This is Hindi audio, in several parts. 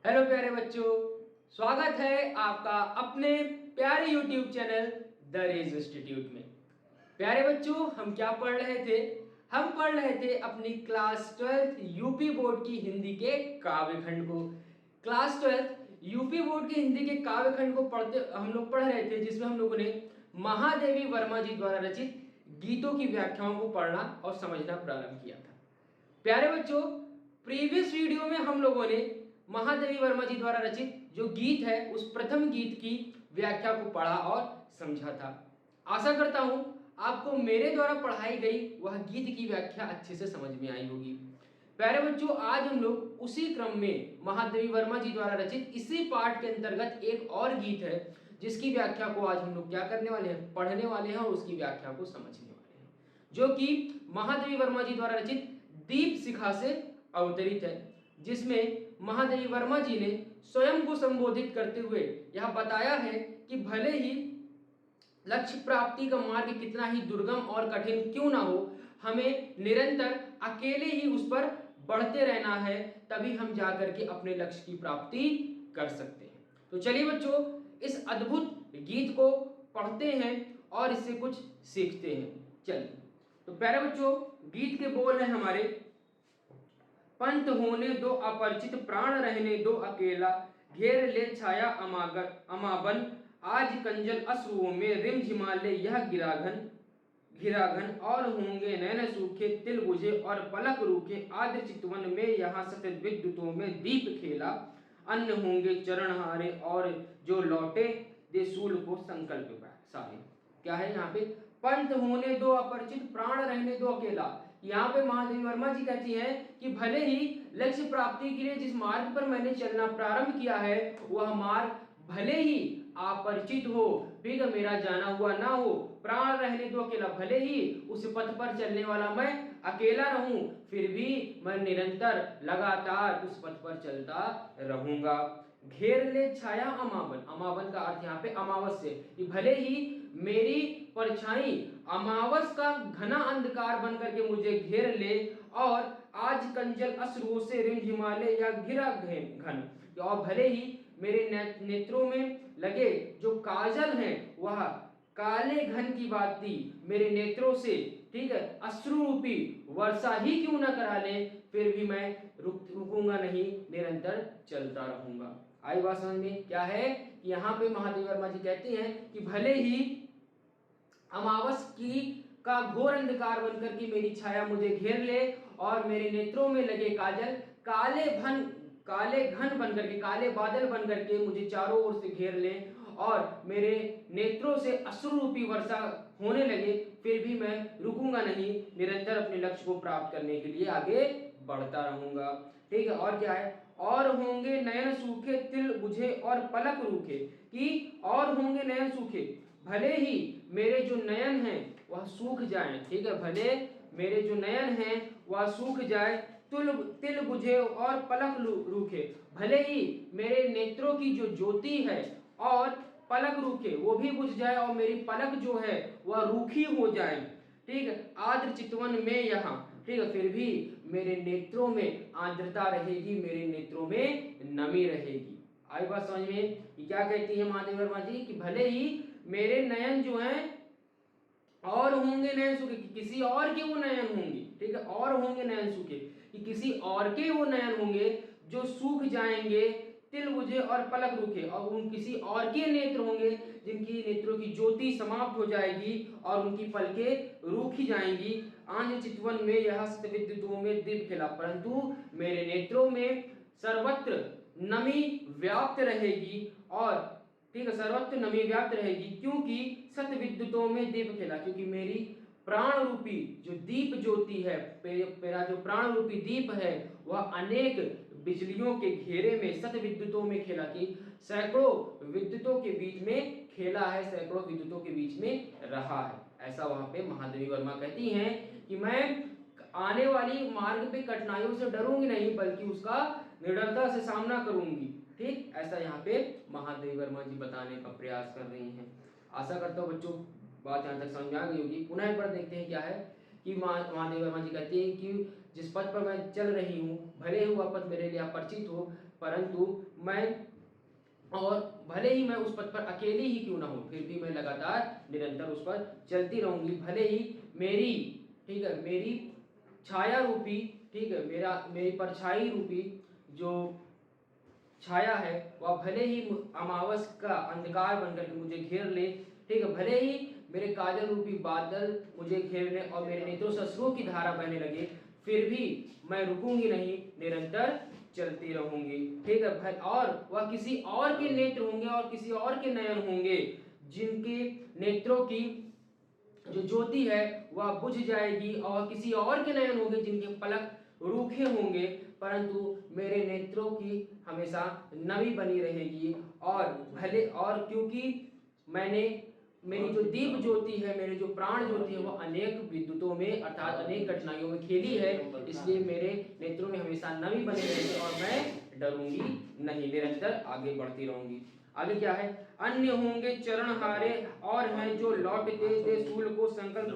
हेलो प्यारे बच्चों, स्वागत है आपका अपने प्यारे YouTube channel the Raise Institute में। प्यारे बच्चों, हम क्या पढ़ रहे थे? हम पढ़ रहे थे अपनी क्लास 12 यूपी बोर्ड की हिंदी के काव्य खंड को। क्लास 12 यूपी बोर्ड की हिंदी के काव्य खंड को पढ़ते हम लोग पढ़ रहे थे, जिसमें हम लोगों ने महादेवी वर्मा जी द्वारा रचित गीतों की व्याख्याओं को पढ़ना और समझना प्रारंभ किया था। प्यारे बच्चों, प्रीवियस वीडियो में हम लोगों ने महादेवी वर्मा जी द्वारा रचित जो गीत है उस प्रथम गीत की व्याख्या को पढ़ा और समझा था। आशा करता हूं आपको मेरे द्वारा पढ़ाई गई वह गीत की व्याख्या अच्छे से समझ में आई होगी। प्यारे बच्चों, आज हम लोग उसी क्रम में महादेवी वर्मा जी द्वारा रचित इसी पाठ के अंतर्गत एक और गीत है जिसकी व्याख्या को आज हम लोग क्या करने वाले हैं, पढ़ने वाले हैं और उसकी व्याख्या को समझने वाले हैं, जो कि महादेवी वर्मा जी द्वारा रचित दीप शिखा से अवतरित है, जिसमें महादेवी वर्मा जी ने स्वयं को संबोधित करते हुए यह बताया है कि भले ही लक्ष्य प्राप्ति का मार्ग कितना ही दुर्गम और कठिन क्यों ना हो, हमें निरंतर अकेले ही उस पर बढ़ते रहना है, तभी हम जाकर के अपने लक्ष्य की प्राप्ति कर सकते हैं। तो चलिए बच्चों, इस अद्भुत गीत को पढ़ते हैं और इससे कुछ सीखते हैं। चलिए, तो प्यारे बच्चों, गीत के बोल हैं हमारे। पंथ होने दो अपरिचित, प्राण रहने दो अकेला, घेर ले छाया अमाबन, आज कंजल अश्रुओं में रिम झिमाले यह गिराघन घिराघन, और होंगे नैन सूखे तिल बुझे और पलक रूखे, आद्र चितवन में यहाँ सतत विद्युतों में दीप खेला, अन्य होंगे चरण हारे और जो लौटे दे सूल को संकल्प सारे। क्या है यहाँ पे? पंथ होने दो अपरिचित, प्राण रहने दो अकेला। यहाँ पे महादेवी वर्मा जी कहती हैं कि भले ही लक्ष्य प्राप्ति के लिए जिस मार्ग पर मैंने चलना प्रारंभ किया है वह मार्ग भले ही अपरिचित हो, ठीक है, मेरा जाना हुआ ना हो, प्राण रहने दो अकेला, भले ही उस पथ पर चलने वाला मैं अकेला रहूं, फिर भी मैं निरंतर लगातार उस पथ पर चलता रहूंगा। घेर ले छाया अमावन, अमावन का अर्थ यहाँ पे अमावस्या, कि भले ही मेरी परछाई अमावस का घना अंधकार बन करके मुझे घेर ले, और आज कंजल अश्रुओं से रिमझिमाले या घिरा घन, और भले ही मेरे नेत्रों में लगे जो काजल हैं वह काले घन की बात थी मेरे नेत्रों से, ठीक है, अश्रु रूपी वर्षा ही क्यों ना करा ले, फिर भी मैं रुकूंगा नहीं, निरंतर चलता रहूंगा। आई बात समझ में? क्या है कि यहाँ पे महादेवी वर्मा जी कहती हैं कि भले ही अमावस की का घोर अंधकार बनकर के मेरी छाया मुझे घेर ले और मेरे नेत्रों में लगे काजल काले घन बनकर के, काले बादल बनकर के मुझे चारों ओर से घेर ले और मेरे नेत्रों से अश्रु रूपी वर्षा होने लगे, फिर भी मैं रुकूंगा नहीं, निरंतर अपने लक्ष्य को प्राप्त करने के लिए आगे बढ़ता रहूंगा। ठीक है, और क्या है? और होंगे नयन सूखे तिल बुझे और पलक रूखे, कि और होंगे नयन सूखे, भले ही मेरे जो नयन हैं वह सूख जाएं, ठीक है, भले मेरे जो नयन हैं वह सूख जाए, तिल बुझे और पलक रूखे, भले ही मेरे नेत्रों की जो ज्योति है और पलक रूखे वो भी बुझ जाए और मेरी पलक जो है वह रूखी हो जाए, ठीक है, आर्द्र चितवन में यहाँ, ठीक है, फिर भी मेरे नेत्रों में आर्द्रता रहेगी, मेरे नेत्रों में नमी रहेगी। आई बात समझ में? कि क्या कहती है महादेवी वर्मा जी कि भले ही मेरे नयन जो हैं और होंगे नयन सूखे, किसी और के वो नयन होंगे, ठीक है, और होंगे नयन सूखे, कि किसी और के वो नयन होंगे जो सूख जाएंगे, तिल बुझे और पलक रुके, और उन किसी और के नेत्र होंगे जिनकी नेत्रों की ज्योति समाप्त हो जाएगी और उनकी पलकें रूखी जाएंगी। आंध्र चितवन में यह विद्युतों में दीप खिला, परंतु मेरे नेत्रों में सर्वत्र नमी व्याप्त रहेगी, और ठीक है, सर्वत्र नमी व्याप्त रहेगी, क्योंकि सत विद्युतों में दीप खिला, क्योंकि मेरी प्राण रूपी जो दीप ज्योति है, मेरा जो प्राण रूपी दीप है वह अनेक बिजलियों के घेरे में, सत विद्युतों में खेला, कि सैकड़ों विद्युतों के बीच में खेला है, सैकड़ों विद्युतों के बीच में रहा है। ऐसा वहां पे महादेवी वर्मा कहती हैं कि मैं आने वाली मार्ग पे कठिनाइयों से डरूंगी नहीं, बल्कि उसका निडरता से सामना करूंगी। ठीक, ऐसा यहाँ पे महादेवी वर्मा जी बताने का प्रयास कर रही हैं। आशा करता हूँ बच्चों बात यहाँ तक समझ में आ गई होगी। पुनः एक बार देखते हैं क्या है कि महादेवी वर्मा जी कहती है कि जिस पथ पर मैं चल रही हूँ, भले ही वह पथ मेरे लिए अपरिचित हो, परंतु मैं, और भले ही मैं उस पथ पर अकेली ही क्यों ना हूँ, फिर भी मैं लगातार निरंतर उस पर चलती रहूंगी। भले ही मेरी, ठीक है, मेरी छाया रूपी, ठीक है, मेरी परछाई रूपी जो छाया है वह भले ही अमावस का अंधकार बनकर के मुझे घेर ले, ठीक है, भले ही मेरे काजल रूपी बादल मुझे घेर ले और मेरे नेत्रों से अश्रुओं की धारा बहने लगे, फिर भी मैं रुकूंगी नहीं, निरंतर चलती रहूंगी, ठीक है भाई। और वह किसी और के नेत्र होंगे और किसी और के नयन होंगे, जिनके नेत्रों की जो ज्योति है वह बुझ जाएगी, और किसी और के नयन होंगे जिनके पलक रूखे होंगे, परंतु मेरे नेत्रों की हमेशा नमी बनी रहेगी। और भले, और क्योंकि मैंने, मेरी जो दीप ज्योति है, मेरी जो प्राण ज्योति है, वो अनेक विद्युतों में अर्थात अनेक कठिनाइयों में खेली है, इसलिए मेरे नेत्रों में हमेशा नमी बनी रहेगी और मैं डरूंगी नहीं, निरंतर आगे बढ़ती रहूंगी। आगे क्या है, अन्य होंगे चरण हारे और हैं जो लौटते दे शूल को संकल्प,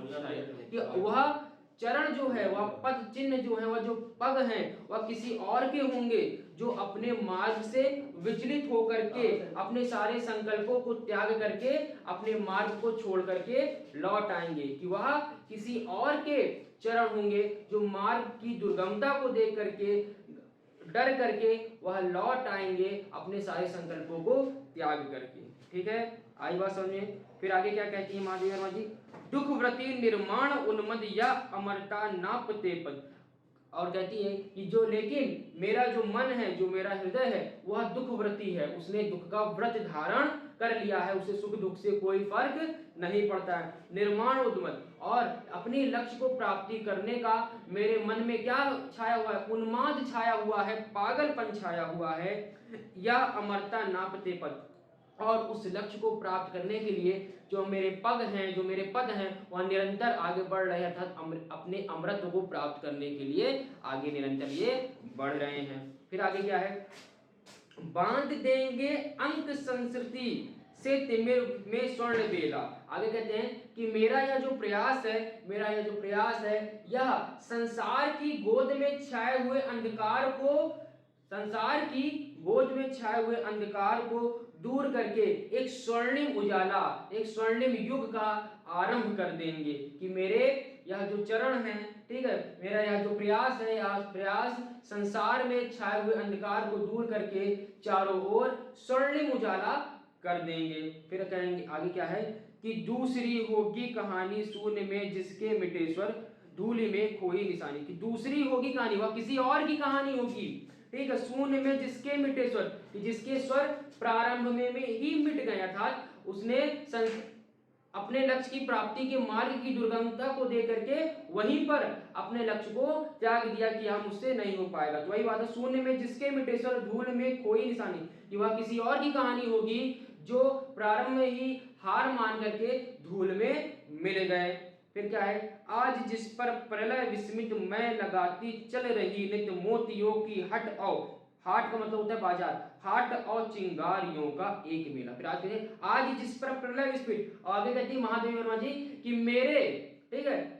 कि वह चरण जो है, वह पद चिन्ह जो है, वह जो पग हैं, वह किसी और के होंगे जो अपने मार्ग से विचलित होकर के, अपने सारे संकल्पों को त्याग करके, अपने मार्ग को छोड़ करके लौट आएंगे, कि वह किसी और के चरण होंगे जो मार्ग की दुर्गमता को देख करके, डर करके वह लौट आएंगे अपने सारे संकल्पों को त्याग करके। ठीक है, आई बात समझ में। फिर आगे क्या कहती है महादेवी वर्मा जी, दुख व्रति निर्माण उन्मद या अमरता नापते पद, और कहती है कि जो, लेकिन मेरा जो मन है, जो मेरा हृदय है, वह दुख व्रती है, उसने दुख का व्रत धारण कर लिया है, उसे सुख दुख से कोई फर्क नहीं पड़ता है। निर्माण उन्मद, और अपने लक्ष्य को प्राप्ति करने का मेरे मन में क्या छाया हुआ है, उन्माद छाया हुआ है, पागलपन छाया हुआ है, या अमरता नापते पद, और उस लक्ष्य को प्राप्त करने के लिए जो मेरे पग हैं, जो मेरे पद हैं, वह निरंतर आगे बढ़ रहे हैं, अर्थात अपने अमृत को प्राप्त करने के लिए आगे निरंतर ये बढ़ रहे हैं। फिर आगे क्या है, बांध देंगे अंक संस्कृति से तिमिर में स्वर्ण बेला। आगे कहते हैं कि मेरा यह जो प्रयास है, मेरा यह जो प्रयास है, यह संसार की गोद में छाए हुए अंधकार को, संसार की गोद में छाए हुए अंधकार को दूर करके एक स्वर्णिम उजाला, एक स्वर्णिम युग का आरंभ कर देंगे, कि मेरे यह जो चरण हैं, ठीक है, मेरा यह जो प्रयास है, यह प्रयास संसार में छाए हुए अंधकार को दूर करके चारों ओर स्वर्णिम उजाला कर देंगे। फिर कहेंगे आगे क्या है, कि दूसरी होगी कहानी शून्य में जिसके मिटे स्वर धूलि में खोई निशानी, कि दूसरी होगी कहानी, वह किसी और की कहानी होगी, ठीक है, शून्य में जिसके मिटे स्वर, कि जिसके स्वर प्रारंभ में ही मिट गए, अर्थात उसने अपने लक्ष्य की प्राप्ति के मार्ग की दुर्गमता को देख करके वहीं पर अपने लक्ष्य को त्याग दिया कि हम मुझसे नहीं हो पाएगा। तो वही बात है, शून्य में जिसके मिटे स्वर धूल में खोई निशानी, कि वह किसी और की कहानी होगी जो प्रारंभ में ही हार मान करके धूल में मिल गए। फिर क्या है, आज जिस पर प्रलय विस्मित मैं लगाती चल रही नित्य मोतियों की हट और, हाट का मतलब होता है बाजार, हाट और चिंगारियों का एक मेला। फिर आज जिस पर प्रलय विस्मित, आगे कहती है महादेवी वर्मा जी कि मेरे, ठीक है,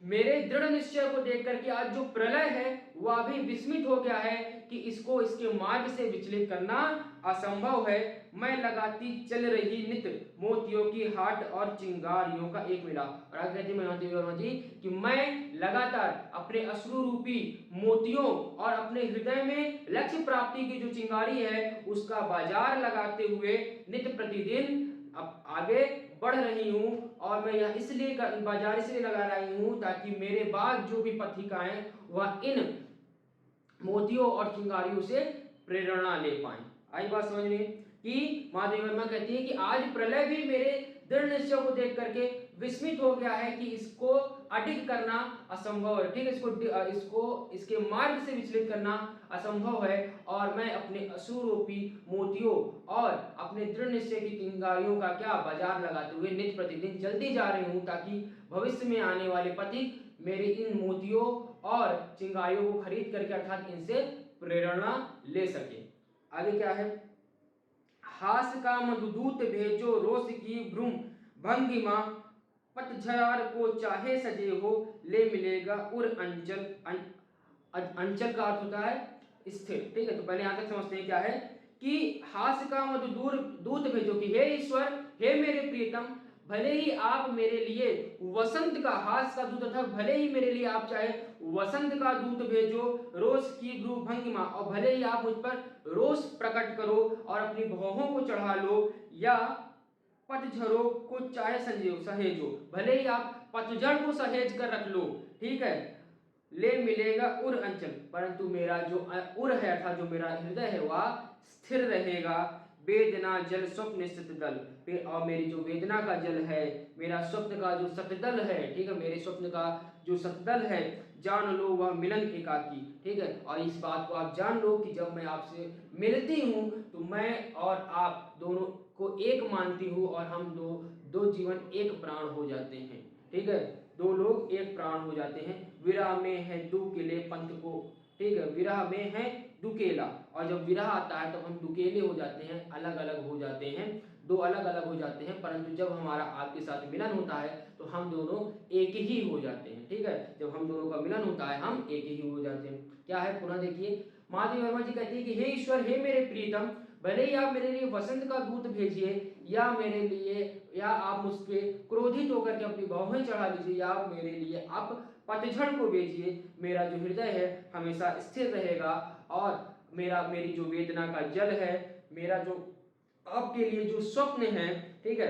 मेरे दृढ़ निश्चय को देख करके आज जो प्रलय है वह भी विस्मित हो गया है, कि इसको इसके मार्ग से विचलित करना असंभव है। मैं लगाती चल रही नित्य मोतियों की हाट और चिंगारियों का एक मेला। और आगे कहती है महादेवी वर्मा जी कि मैं लगातार अपने अश्रु रूपी मोतियों और अपने हृदय में लक्ष्य प्राप्ति की जो चिंगारी है उसका बाजार लगाते हुए नित्य प्रतिदिन अब आगे बढ़ रही हूं। और मैं यह इसलिए बाजार इसलिए लगा रही हूं ताकि मेरे बाद जो भी पथिकाएं वह इन मोतियों और चिंगारियों से प्रेरणा ले पाए। आई बात समझ में, कि महादेवी वर्मा कहती है कि आज प्रलय भी मेरे दृढ़ निश्चय को देख करके विस्मित हो गया है कि इसको अडिग करना असंभव है, ठीक है, इसको इसके मार्ग से विचलित करना असंभव है। और मैं अपने अश्रुरूपी मोतियों और अपने दृढ़ निश्चय की चिंगारियों का क्या बाजार लगाते हुए नित्य प्रतिदिन चलती जा रही हूं, ताकि भविष्य में आने वाले पथिक मेरे इन मोतियों और चिंगारियों को खरीद करके अर्थात इनसे प्रेरणा ले सके। आगे क्या है, हास का मधुदूत भेजो रोष की भ्रूम भंगिमा पतझड़ को चाहे सजे हो ले मिलेगा उर अंचल। अंचल का अर्थ होता है स्थिर। ठीक है, तो पहले यहां तक समझते हैं क्या है कि हास्य का मधुर दूत भेजो कि हे ईश्वर, हे मेरे प्रियतम, भले ही आप मेरे लिए वसंत का, हास्य का दूत था, भले ही मेरे लिए आप चाहे वसंत का दूत भेजो, रोष की भ्रू भंगिमा, और भले ही आप मुझ पर रोष प्रकट करो और अपनी भौहों को चढ़ा लो, या पतझड़ों को चाहे सहेजो, भले ही आप पतझड़ को सहेज कर रख लो। ठीक है, ले मिलेगा उर अंचल, परंतु मेरा जो उर है अर्थात जो मेरा हृदय है वह स्थिर रहेगा। वेदना जल स्वप्न सतदल, फिर और मेरी जो वेदना का जल है, मेरा स्वप्न का जो सतदल है, ठीक है, मेरे स्वप्न का जो सतदल है, जान लो वह मिलन एकाकी। ठीक है, और इस बात को आप जान लो कि जब मैं आपसे मिलती हूं तो मैं और आप दोनों को एक मानती हूँ और हम दो जीवन एक प्राण हो जाते हैं। ठीक है, दो लोग एक प्राण हो जाते हैं। विरह में है दुकेले पंथ को, ठीक है, विरह में है दुकेला, और जब विरह आता है तो हम दुकेले हो जाते हैं, अलग अलग हो जाते हैं, दो अलग अलग हो जाते हैं, परंतु जब हमारा आपके साथ मिलन होता है तो हम दोनों एक ही हो जाते हैं। ठीक है, जब हम दोनों का मिलन होता है हम एक ही हो जाते हैं। क्या है, पुनः देखिए, महादेव वर्मा जी कहते हैं कि हे ईश्वर, हे मेरे प्रीतम, भले ही आप मेरे लिए वसंत का दूत भेजिए, या मेरे लिए, या आप मुझ पे क्रोधित होकर के अपनी बाहों चढ़ा लीजिए, या आप मेरे लिए आप पतझड़ को भेजिए, मेरा जो हृदय है हमेशा स्थिर रहेगा, और मेरी जो वेदना का जल है, मेरा जो आपके लिए जो स्वप्न है, ठीक है,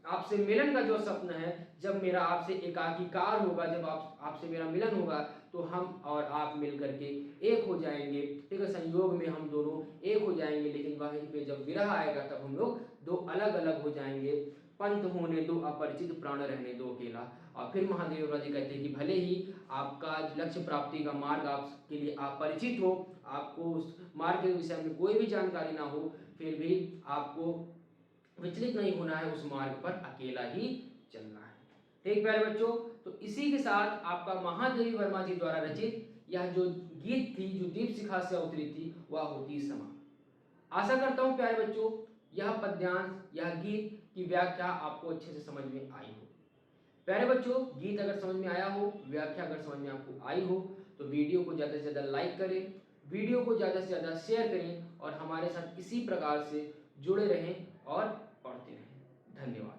आपसे मिलन का जो स्वप्न है, जब मेरा आपसे एकाकीकार होगा, जब आपसे मेरा मिलन होगा तो हम और आप मिल करके एक हो जाएंगे। ठीक है, संयोग में हम दोनों एक हो जाएंगे, लेकिन वहीं पे जब विरह आएगा तब हम लोग दो अलग अलग हो जाएंगे। पंथ होने दो अपरिचित, प्राण रहने दो अकेला। और फिर महादेव जी कहते हैं कि भले ही आपका लक्ष्य प्राप्ति का मार्ग आपके लिए अपरिचित हो, आपको उस मार्ग के विषय में कोई भी जानकारी ना हो, फिर भी आपको विचलित नहीं होना है, उस मार्ग पर अकेला ही चलना है। ठीक प्यारे बच्चों, तो इसी के साथ आपका महादेवी वर्मा जी द्वारा रचित यह जो गीत थी, जो दीप शिखा से अवतरित थी, वह होती समाप्त। आशा करता हूं प्यारे बच्चों यह पद्यांश, यह गीत की व्याख्या आपको अच्छे से समझ में आई हो। प्यारे बच्चों, गीत अगर समझ में आया हो, व्याख्या अगर समझ में आपको आई हो, तो वीडियो को ज़्यादा से ज़्यादा लाइक करें, वीडियो को ज़्यादा से ज़्यादा शेयर करें, और हमारे साथ इसी प्रकार से जुड़े रहें और पढ़ते रहें। धन्यवाद।